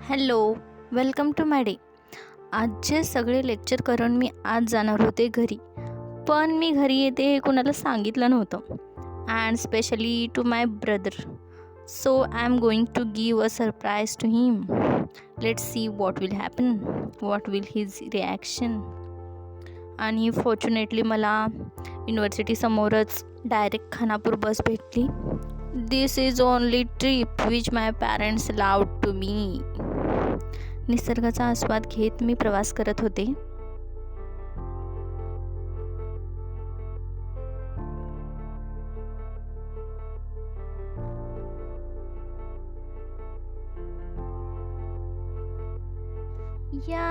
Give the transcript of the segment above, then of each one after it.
Hello, welcome to my day. आजचे सगळे lecture करून मी आज जाणार होते घरी, पण मी घरी येते हे कोणाला सांगितलं नव्हतं. And specially to my brother. So I am going to give a surprise to him. Let's see what will happen, what will his reaction. आणि फॉर्च्युनेटली मला युनिव्हर्सिटीसमोरच डायरेक्ट खानापूर बस भेटली. This is only trip which my parents loved to me. निसर्गाचा आस्वाद घेत मी प्रवास करत होते. Yeah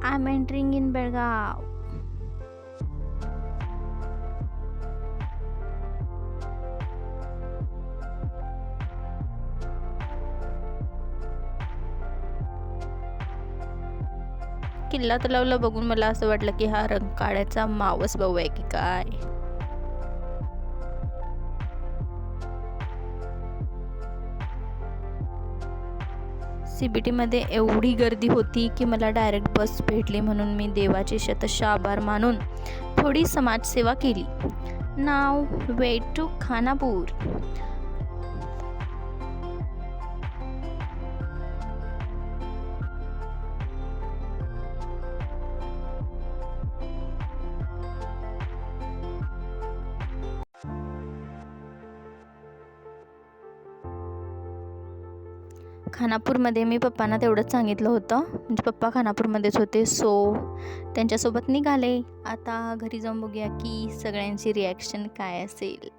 I am entering in Belgaum. किल्ला तलावला बघून मला असं वाटलं की हा रंकाळ्याचा मावस भाऊ आहे की काय. CBTमध्ये एवढी गर्दी होती की मला डायरेक्ट बस भेटली म्हणून मी देवाचे शतशः आभार मानून थोडी समाजसेवा केली. नाव वे टू खानापूर. खानापूरमध्ये मी पप्पांना तेवढंच सांगितलं होतं, म्हणजे पप्पा खानापूरमध्येच होते. सो त्यांच्यासोबत निघाले. आता घरी जाऊन बघूया की सगळ्यांची रिॲक्शन काय असेल.